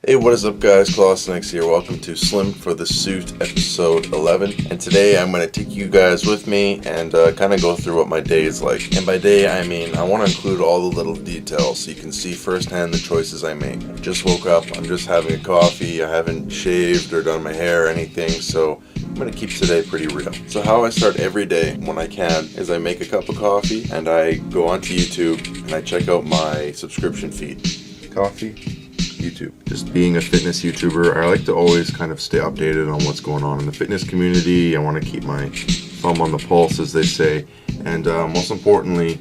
Hey, what is up guys, Klassen here. Welcome to Slim for the Suit episode 11. And today I'm going to take you guys with me and kind of go through what my day is like. And by day I mean I want to include all the little details so you can see firsthand the choices I make. I just woke up, I'm just having a coffee, I haven't shaved or done my hair or anything, so I'm going to keep today pretty real. So how I start every day when I can is I make a cup of coffee and I go onto YouTube and I check out my subscription feed. Coffee, YouTube. Just being a fitness YouTuber, I like to always kind of stay updated on what's going on in the fitness community. I want to keep my thumb on the pulse, as they say. And most importantly,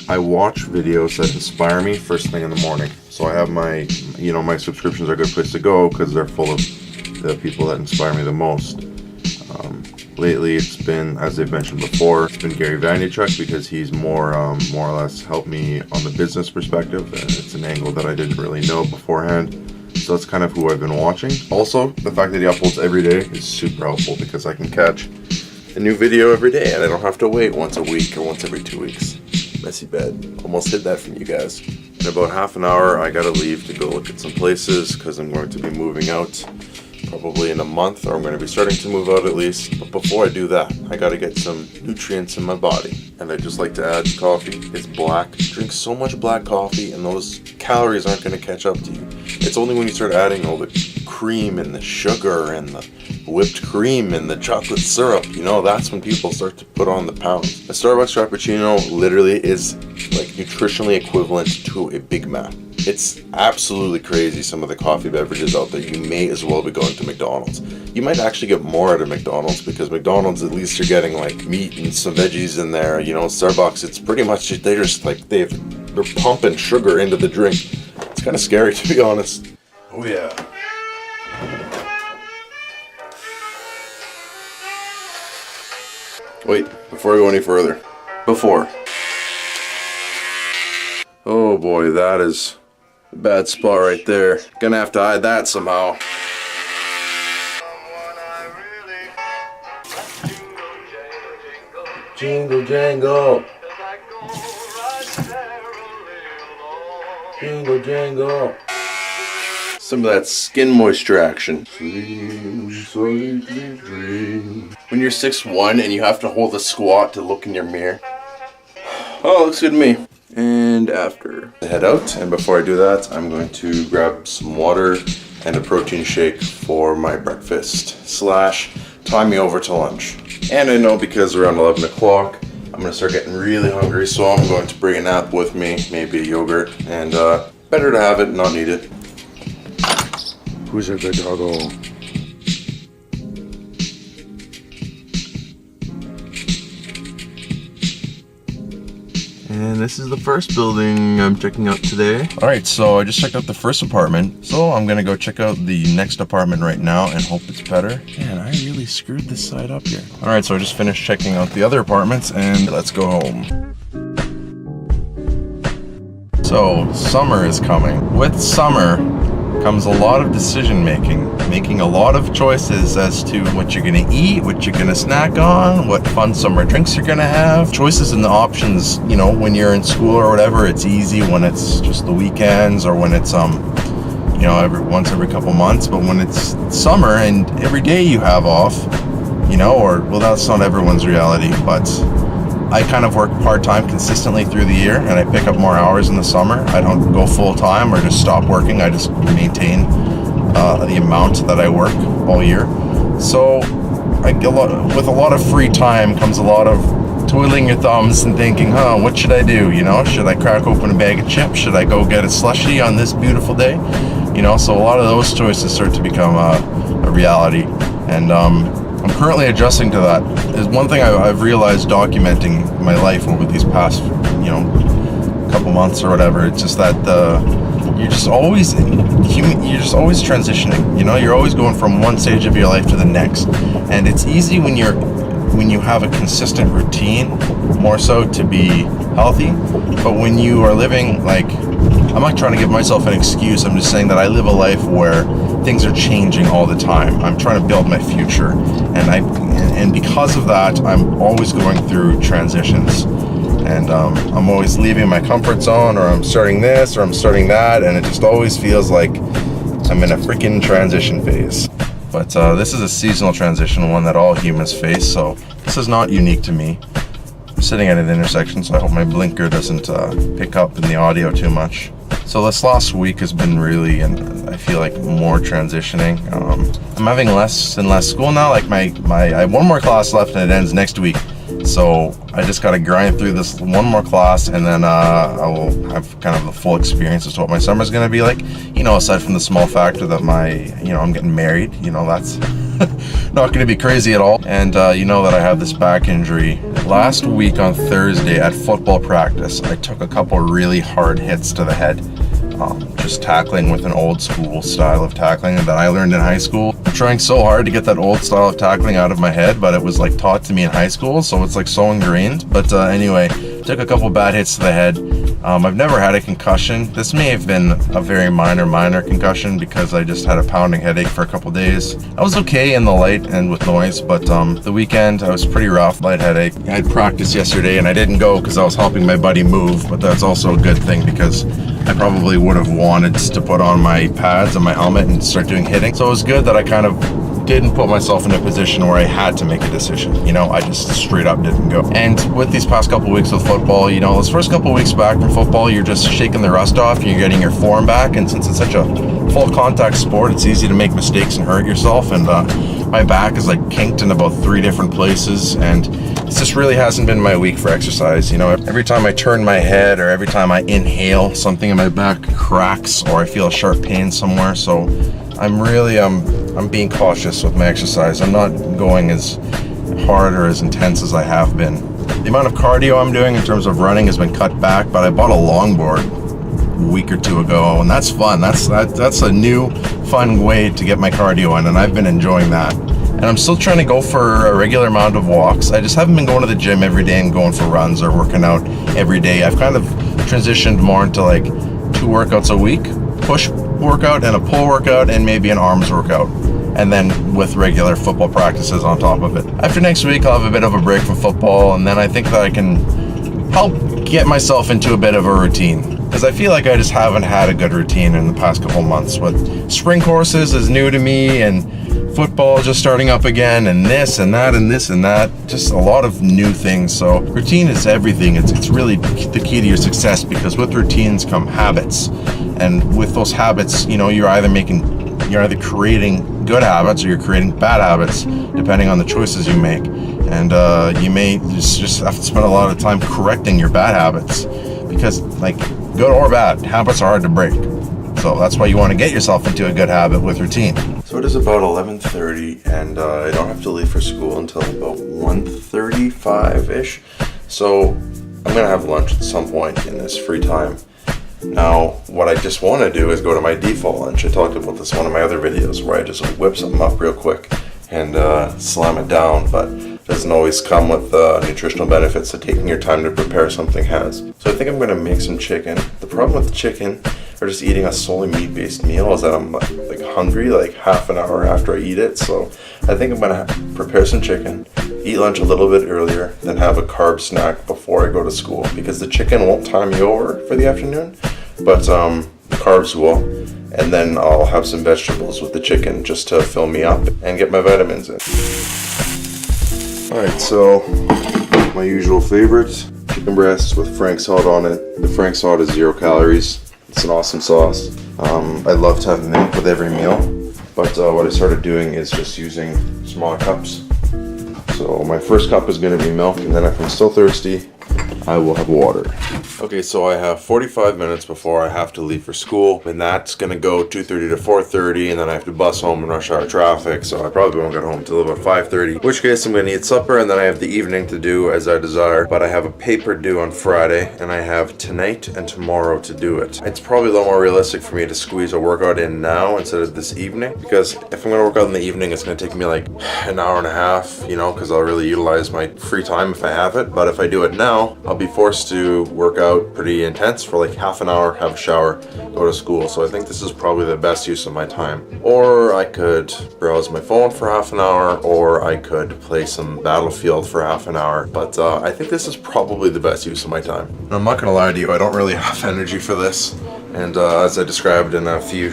I watch videos that inspire me first thing in the morning. So I have my subscriptions are a good place to go because they're full of the people that inspire me the most. Lately it's been, as I've mentioned before, it's been Gary Vaynerchuk because he's more or less helped me on the business perspective, and it's an angle that I didn't really know beforehand. So that's kind of who I've been watching. Also, the fact that he uploads every day is super helpful because I can catch a new video every day and I don't have to wait once a week or once every 2 weeks. Messy bed. Almost hid that from you guys. In about half an hour I gotta leave to go look at some places because I'm going to be moving out probably in a month, or I'm going to be starting to move out at least. But before I do that, I got to get some nutrients in my body. And I just like to add coffee. It's black. Drink so much black coffee and those calories aren't going to catch up to you. It's only when you start adding all the cream and the sugar and the whipped cream and the chocolate syrup, that's when people start to put on the pounds. A Starbucks Frappuccino literally is like nutritionally equivalent to a Big Mac. It's absolutely crazy, some of the coffee beverages out there. You may as well be going to McDonald's. You might actually get more out of McDonald's because McDonald's, at least you're getting like meat and some veggies in there. Starbucks, it's pretty much, they're just like, they're pumping sugar into the drink. It's kind of scary, to be honest. Oh yeah. Wait, before I go any further. Oh boy, that is a bad spot right there. Gonna have to hide that somehow. Jingle jangle. Jingle jangle. Some of that skin moisture action. When you're 6'1" and you have to hold a squat to look in your mirror. Oh, looks good to me. And after I head out, and before I do that, I'm going to grab some water and a protein shake for my breakfast / time me over to lunch. And I know because around 11 o'clock I'm going to start getting really hungry, so I'm going to bring an apple with me, maybe a yogurt, and better to have it, not need it. Who's a good doggo? And this is the first building I'm checking out today. Alright, so I just checked out the first apartment. So I'm gonna go check out the next apartment right now and hope it's better. Man, I really screwed this side up here. Alright, so I just finished checking out the other apartments and let's go home. So, summer is coming. With summer comes a lot of decision making a lot of choices as to what you're gonna eat, what you're gonna snack on, what fun summer drinks you're gonna have. Choices and the options, when you're in school or whatever, it's easy when it's just the weekends or when it's once every couple months. But when it's summer and every day you have off, that's not everyone's reality, but I kind of work part-time consistently through the year, and I pick up more hours in the summer. I don't go full-time or just stop working. I just maintain the amount that I work all year. So with a lot of free time comes a lot of twiddling your thumbs and thinking, what should I do? Should I crack open a bag of chips? Should I go get a slushie on this beautiful day? So a lot of those choices start to become a reality. And I'm currently adjusting to that. There's one thing I've realized documenting my life over these past, couple months or whatever. It's just that you're just always transitioning. You're always going from one stage of your life to the next, and it's easy when you have a consistent routine, more so to be healthy. But when you are living I'm not trying to give myself an excuse. I'm just saying that I live a life where things are changing all the time. I'm trying to build my future, and because of that, I'm always going through transitions, and I'm always leaving my comfort zone, or I'm starting this, or I'm starting that, and it just always feels like I'm in a freaking transition phase. But this is a seasonal transition, one that all humans face, so this is not unique to me. I'm sitting at an intersection, so I hope my blinker doesn't pick up in the audio too much. So this last week has been really, and I feel like more transitioning. I'm having less and less school now. Like I have one more class left and it ends next week. So I just got to grind through this one more class, and then I will have kind of the full experience as to what my summer is going to be like. You know, aside from the small factor that I'm getting married. You know, that's not going to be crazy at all. And you know that I have this back injury. Last week on Thursday at football practice, I took a couple really hard hits to the head. Just tackling with an old school style of tackling that I learned in high school. I'm trying so hard to get that old style of tackling out of my head, but it was like taught to me in high school, so it's like so ingrained. But anyway, took a couple bad hits to the head. I've never had a concussion. This may have been a very minor concussion because I just had a pounding headache for a couple days. I was okay in the light and with noise, but the weekend I was pretty rough, light headache. I had practice yesterday and I didn't go because I was helping my buddy move, but that's also a good thing because I probably would have wanted to put on my pads and my helmet and start doing hitting. So it was good that I kind of didn't put myself in a position where I had to make a decision. You know, I just straight up didn't go. And with these past couple weeks with football, you know, those first couple weeks back from football, you're just shaking the rust off and you're getting your form back. And since it's such a full contact sport, it's easy to make mistakes and hurt yourself. And my back is like kinked in about 3 different places, and it just really hasn't been my week for exercise. You know, every time I turn my head or every time I inhale, something in my back cracks or I feel a sharp pain somewhere. So I'm really I'm being cautious with my exercise. I'm not going as hard or as intense as I have been. The amount of cardio I'm doing in terms of running has been cut back, but I bought a longboard a week or 2 ago, and that's fun. That's a new fun way to get my cardio in, and I've been enjoying that. And I'm still trying to go for a regular amount of walks. I just haven't been going to the gym every day and going for runs or working out every day. I've kind of transitioned more into like 2 workouts a week, push workout and a pull workout and maybe an arms workout, and then with regular football practices on top of it. After next week, I'll have a bit of a break from football, and then I think that I can help get myself into a bit of a routine, because I feel like I just haven't had a good routine in the past couple months. With spring courses is new to me, and football just starting up again, and this and that and this and that, just a lot of new things. So routine is everything. It's really the key to your success, because with routines come habits, and with those habits, you know, you're either creating good habits or you're creating bad habits, depending on the choices you make. And you may just have to spend a lot of time correcting your bad habits, because like good or bad, habits are hard to break. So that's why you want to get yourself into a good habit with routine. So it is about 11:30, and I don't have to leave for school until about 1:35-ish. So I'm going to have lunch at some point in this free time. Now, what I just want to do is go to my default lunch. I talked about this in one of my other videos where I just whip something up real quick and slam it down, but it doesn't always come with the nutritional benefits that taking your time to prepare something has. So I think I'm going to make some chicken. The problem with the chicken, or just eating a solely meat-based meal, is that I'm like hungry like half an hour after I eat it. So I think I'm going to prepare some chicken, eat lunch a little bit earlier, then have a carb snack before I go to school, because the chicken won't time me over for the afternoon, but the carbs will. And then I'll have some vegetables with the chicken just to fill me up and get my vitamins in. Alright, so my usual favorites, chicken breasts with Frank salt on it. The Frank salt is 0 calories. It's an awesome sauce. I love to have milk with every meal, but what I started doing is just using smaller cups. So my first cup is going to be milk, and then if I'm still thirsty, I will have water. Okay, so I have 45 minutes before I have to leave for school, and that's gonna go 2:30 to 4:30, and then I have to bus home in rush hour traffic, so I probably won't get home until about 5:30, in which case I'm gonna eat supper, and then I have the evening to do as I desire. But I have a paper due on Friday, and I have tonight and tomorrow to do it. It's probably a lot more realistic for me to squeeze a workout in now instead of this evening, because if I'm gonna work out in the evening, it's gonna take me like an hour and a half, you know, because I'll really utilize my free time if I have it. But if I do it now, I'll be forced to work out pretty intense for like half an hour, have a shower, go to school. So I think this is probably the best use of my time. Or I could browse my phone for half an hour, or I could play some Battlefield for half an hour. But I think this is probably the best use of my time. And I'm not gonna lie to you, I don't really have energy for this. And as I described in a few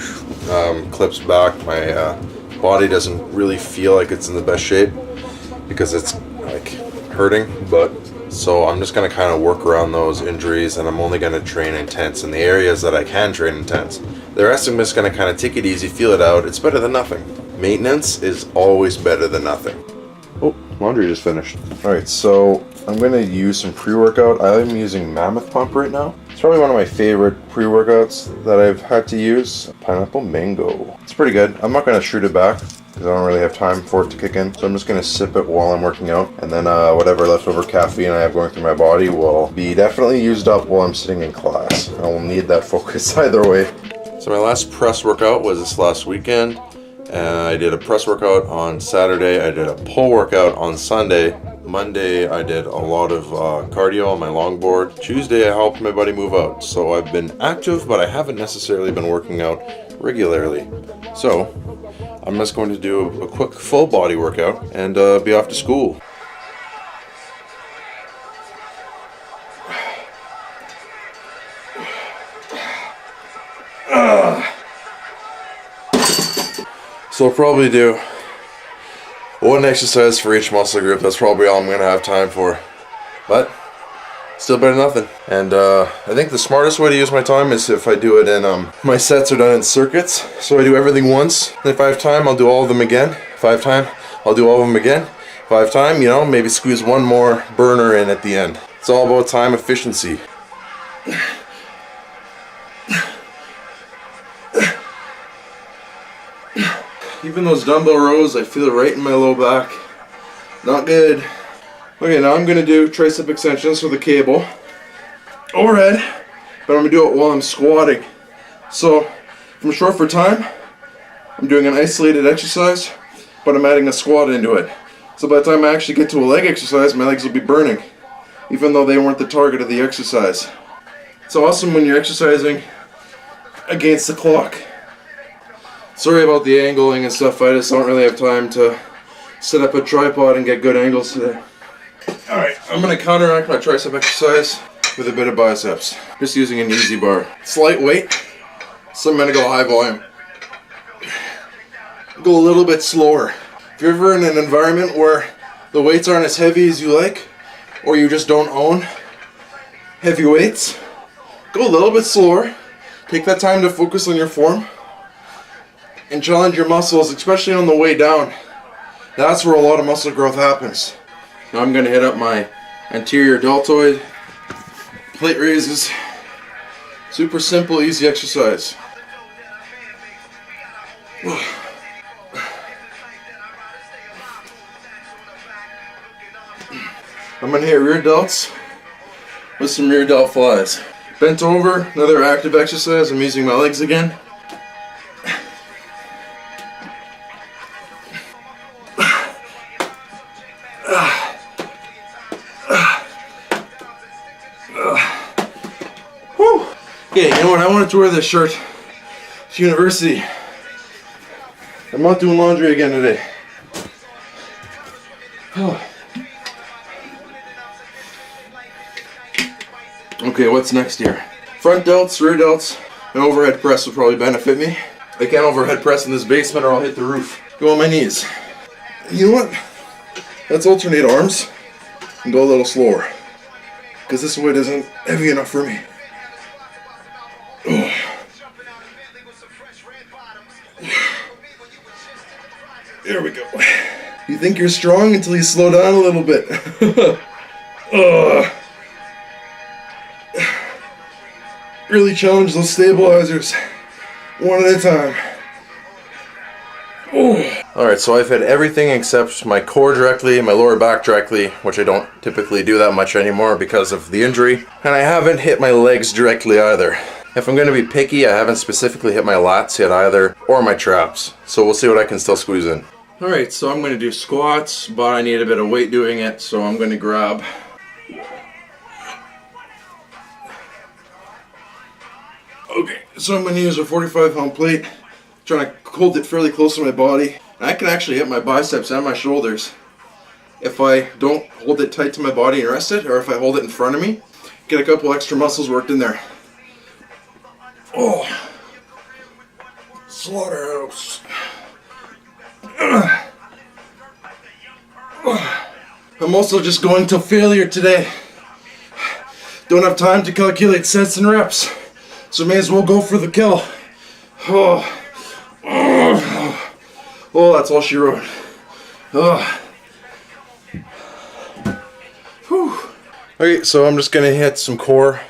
clips back, my body doesn't really feel like it's in the best shape because it's like hurting. But so I'm just gonna kind of work around those injuries, and I'm only gonna train intense in the areas that I can train intense. The rest I'm just gonna kind of take it easy, feel it out. It's better than nothing. Maintenance is always better than nothing. Oh, laundry just finished. All right, so I'm gonna use some pre-workout. I'm using Mammoth Pump right now. It's probably one of my favorite pre-workouts that I've had to use. Pineapple Mango. It's pretty good. I'm not gonna shoot it back because I don't really have time for it to kick in. So I'm just gonna sip it while I'm working out, and then whatever leftover caffeine I have going through my body will be definitely used up while I'm sitting in class. I will need that focus either way. So my last press workout was this last weekend. I did a press workout on Saturday. I did a pull workout on Sunday. Monday I did a lot of cardio on my longboard. Tuesday I helped my buddy move out. So I've been active, but I haven't necessarily been working out regularly. So I'm just going to do a quick full body workout and be off to school. So I'll probably do one exercise for each muscle group. That's probably all I'm going to have time for. But still better than nothing. And I think the smartest way to use my time is if I do it in, my sets are done in circuits. So I do everything once. And if I have time, I'll do all of them again. If I have time, I'll do all of them again. If I have time, you know, maybe squeeze one more burner in at the end. It's all about time efficiency. Even those dumbbell rows, I feel it right in my low back. Not good. Okay, now I'm gonna do tricep extensions with a cable overhead, but I'm gonna do it while I'm squatting. So, if I'm short for time, I'm doing an isolated exercise, but I'm adding a squat into it. So by the time I actually get to a leg exercise, my legs will be burning, even though they weren't the target of the exercise. It's awesome when you're exercising against the clock. Sorry about the angling and stuff, I just don't really have time to set up a tripod and get good angles today. Alright, I'm going to counteract my tricep exercise with a bit of biceps. Just using an easy bar. It's lightweight, so I'm going to go high volume. Go a little bit slower. If you're ever in an environment where the weights aren't as heavy as you like, or you just don't own heavy weights, go a little bit slower. Take that time to focus on your form and challenge your muscles, especially on the way down. That's where a lot of muscle growth happens. Now I'm going to hit up my anterior deltoid plate raises. Super simple, easy exercise. I'm going to hit rear delts with some rear delt flies. Bent over, another active exercise. I'm using my legs again. Okay, you know what? I wanted to wear this shirt to university. I'm not doing laundry again today. Okay, what's next here? Front delts, rear delts, and overhead press will probably benefit me. I can't overhead press in this basement or I'll hit the roof. Go on my knees. You know what? Let's alternate arms and go a little slower, because this weight isn't heavy enough for me. There we go. You think you're strong until you slow down a little bit. Really challenge those stabilizers one at a time. Alright, so I've hit everything except my core directly and my lower back directly, which I don't typically do that much anymore because of the injury. And I haven't hit my legs directly either. If I'm going to be picky, I haven't specifically hit my lats yet either, or my traps. So we'll see what I can still squeeze in. Alright, so I'm going to do squats, but I need a bit of weight doing it, so I'm going to grab okay, so I'm going to use a 45-pound plate, trying to hold it fairly close to my body. And I can actually hit my biceps and my shoulders if I don't hold it tight to my body and rest it, or if I hold it in front of me, get a couple extra muscles worked in there. Oh, slaughterhouse. I'm also just going to failure today. Don't have time to calculate sets and reps, so may as well go for the kill. Oh, that's all she wrote. Okay, so I'm just gonna hit some core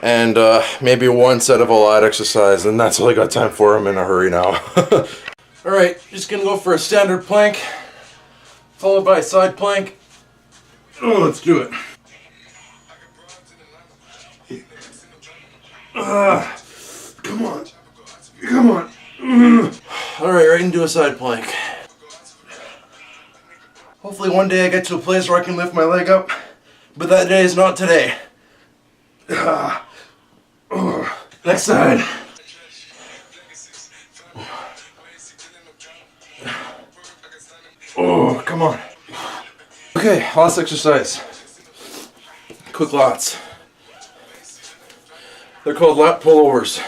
and maybe one set of a lat exercise, and that's all I got time for. I'm in a hurry now. Alright, just gonna go for a standard plank, followed by a side plank. Oh, let's do it. Come on. Come on. Alright, right into a side plank. Hopefully one day I get to a place where I can lift my leg up, but that day is not today. Next side. Oh, come on. Okay, last exercise. Quick lats. They're called lat pullovers.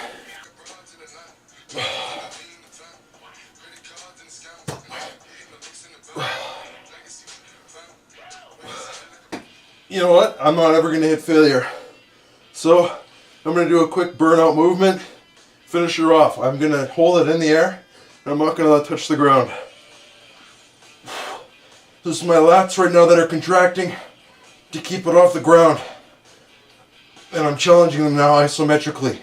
You know what? I'm not ever going to hit failure. So I'm going to do a quick burnout movement, finish her off. I'm going to hold it in the air, and I'm not going to let it touch the ground. This is my lats right now that are contracting to keep it off the ground. And I'm challenging them now isometrically.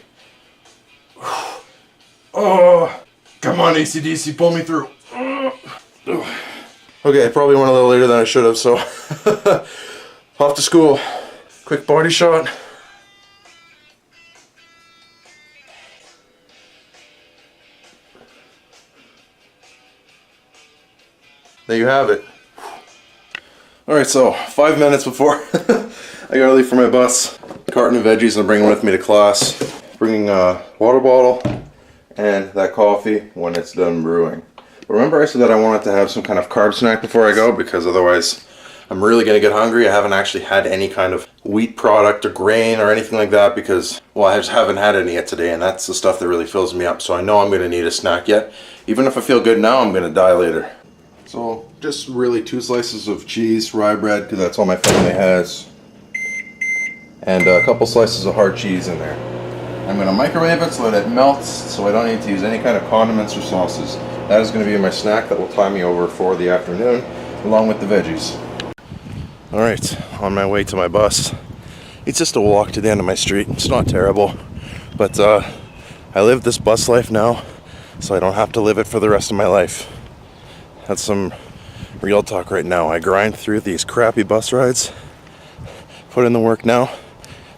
Oh, come on AC/DC, pull me through. Okay, I probably went a little later than I should have, so off to school. Quick body shot. There you have it. Alright, so 5 minutes before I gotta leave for my bus. Carton of veggies I'm bringing with me to class. Bringing a water bottle and that coffee when it's done brewing. But remember I said that I wanted to have some kind of carb snack before I go, because otherwise I'm really gonna get hungry. I haven't actually had any kind of wheat product or grain or anything like that because, well, I just haven't had any yet today, and that's the stuff that really fills me up. So I know I'm gonna need a snack yet. Even if I feel good now, I'm gonna die later. So just really 2 slices of cheese, rye bread, because that's all my family has. And a couple slices of hard cheese in there. I'm going to microwave it so that it melts, so I don't need to use any kind of condiments or sauces. That is going to be my snack that will tie me over for the afternoon, along with the veggies. Alright, on my way to my bus. It's just a walk to the end of my street. It's not terrible, but I live this bus life now, so I don't have to live it for the rest of my life. That's some real talk right now. I grind through these crappy bus rides, put in the work now,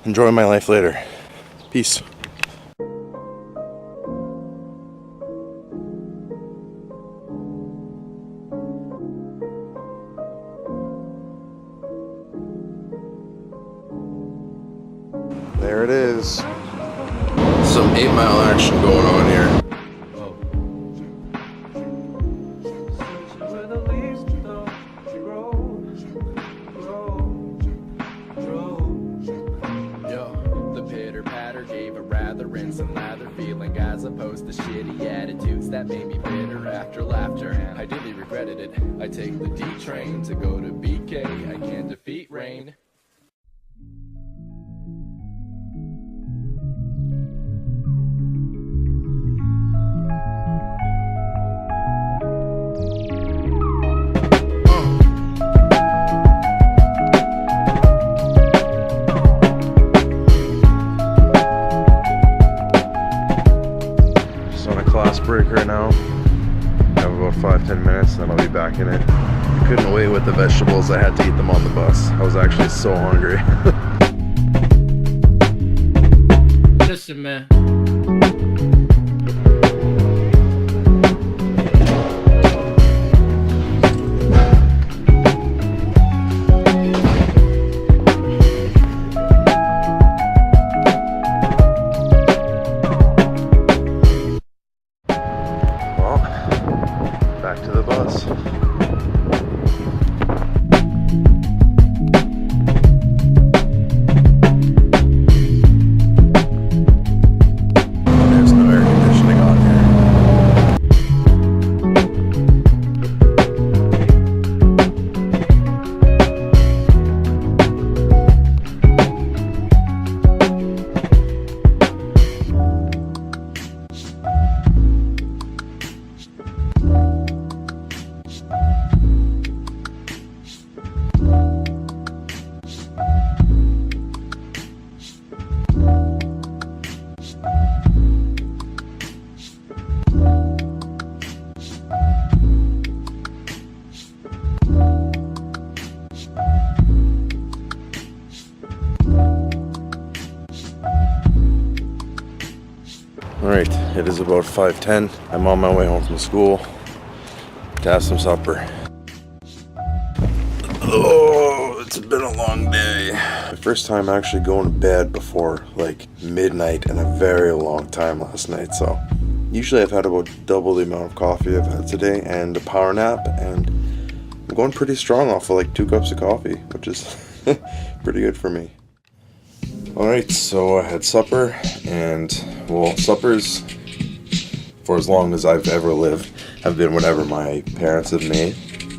enjoy my life later. Peace. There it is. Some 8 Mile action going on here. As opposed to shitty attitudes that made me bitter after laughter. I deeply regretted it. I take the D train to go to BK. I can't defeat rain. Break right now. I have about 5-10 minutes, then I'll be back in it. I couldn't wait with the vegetables. I had to eat them on the bus. I was actually so hungry. Listen, man. Back to the bus. It is about 5:10. I'm on my way home from school to have some supper. Oh, it's been a long day. My first time actually going to bed before like midnight in a very long time last night. So usually I've had about double the amount of coffee I've had today and a power nap, and I'm going pretty strong off of like 2 cups of coffee, which is pretty good for me. Alright, so I had supper, and well, suppers for as long as I've ever lived have been whatever my parents have made.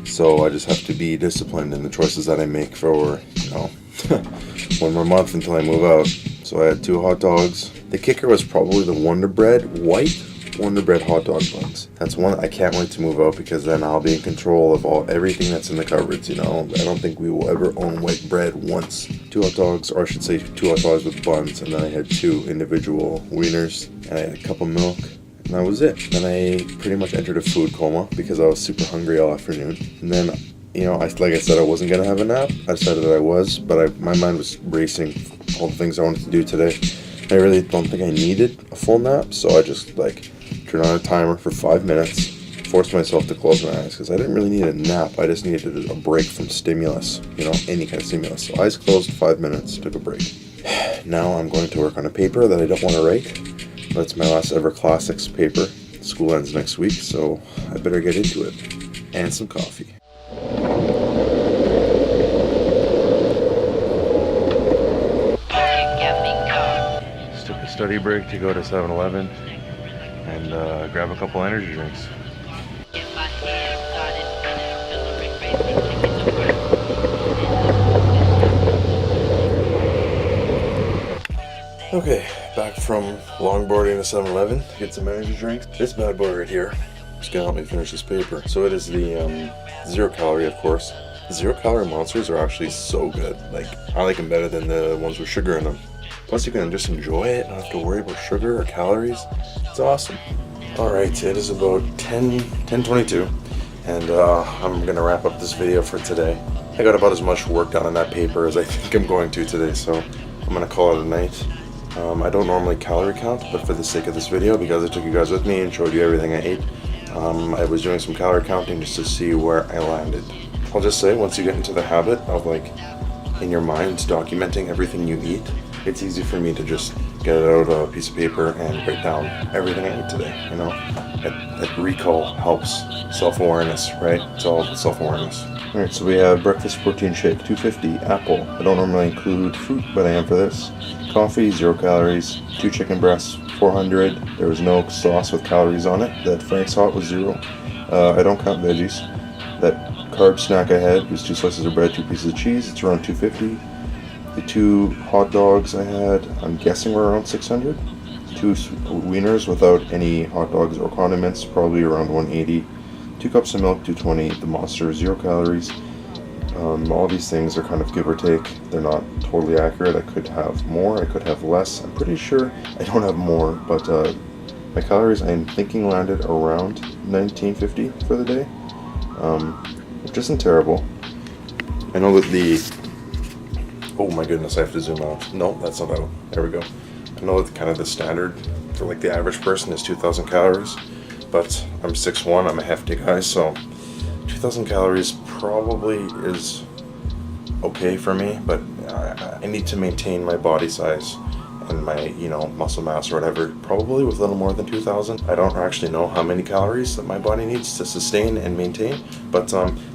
So I just have to be disciplined in the choices that I make for, you know, 1 more month until I move out. So I had 2 hot dogs. The kicker was probably the Wonder Bread, white Wonder Bread hot dog buns. That's one I can't wait to move out, because then I'll be in control of everything that's in the cupboards, you know. I don't think we will ever own white bread once. 2 hot dogs, or I should say 2 hot dogs with buns, and then I had 2 individual wieners, and I had a cup of milk. And that was it. Then I pretty much entered a food coma because I was super hungry all afternoon. And then, you know, like I said, I wasn't going to have a nap. I decided that I was, but my mind was racing all the things I wanted to do today. I really don't think I needed a full nap, so I just like turned on a timer for 5 minutes, forced myself to close my eyes because I didn't really need a nap. I just needed a break from stimulus, you know, any kind of stimulus. So eyes closed, 5 minutes, took a break. Now I'm going to work on a paper that I don't want to write. That's my last ever classics paper. School ends next week, so I better get into it. And some coffee. Just took a study break to go to 7-Eleven and grab a couple energy drinks. Okay, back from longboarding to 7-Eleven to get some energy drinks. This bad boy right here is gonna help me finish this paper. So it is the 0 calorie, of course. 0 calorie monsters are actually so good. Like, I like them better than the ones with sugar in them. Plus you can just enjoy it, not have to worry about sugar or calories. It's awesome. Alright, it is about 10:22, and I'm gonna wrap up this video for today. I got about as much work done on that paper as I think I'm going to today, so I'm gonna call it a night. I don't normally calorie count, but for the sake of this video, because I took you guys with me and showed you everything I ate, I was doing some calorie counting just to see where I landed. I'll just say, once you get into the habit of like, in your mind, documenting everything you eat, it's easy for me to just get it out of a piece of paper and write down everything I ate today, you know? That recall helps. Self-awareness, right? It's all self-awareness. Alright, so we have breakfast protein shake, 250, apple. I don't normally include fruit, but I am for this. Coffee, 0 calories, 2 chicken breasts, 400. There was no sauce with calories on it. That Frank's Hot was 0. I don't count veggies. That carb snack I had was 2 slices of bread, 2 pieces of cheese. It's around 250. The 2 hot dogs I had, I'm guessing were around 600. 2 wieners without any hot dogs or condiments, probably around 180. 2 cups of milk, 220. The Monster, 0 calories. All these things are kind of give or take. They're not totally accurate. I could have more, I could have less. I'm pretty sure I don't have more, but my calories I'm thinking landed around 1950 for the day, which isn't terrible. I know that oh my goodness, I have to zoom out. No, that's not out. There we go. I know that kind of the standard for like the average person is 2,000 calories, but I'm 6'1", I'm a hefty guy, so 2,000 calories probably is okay for me, but I need to maintain my body size and my, you know, muscle mass or whatever, probably with a little more than 2,000. I don't actually know how many calories that my body needs to sustain and maintain, but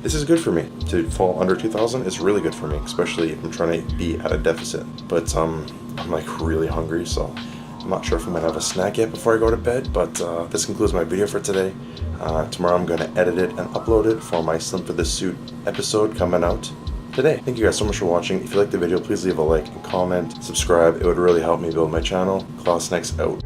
this is good for me. To fall under 2,000 is really good for me, especially if I'm trying to be at a deficit. But I'm like really hungry, so I'm not sure if I'm gonna have a snack yet before I go to bed, but this concludes my video for today. Tomorrow I'm gonna edit it and upload it for my Slim for This Suit episode coming out today. Thank you guys so much for watching. If you liked the video, please leave a like and comment, subscribe. It would really help me build my channel. Klassen out.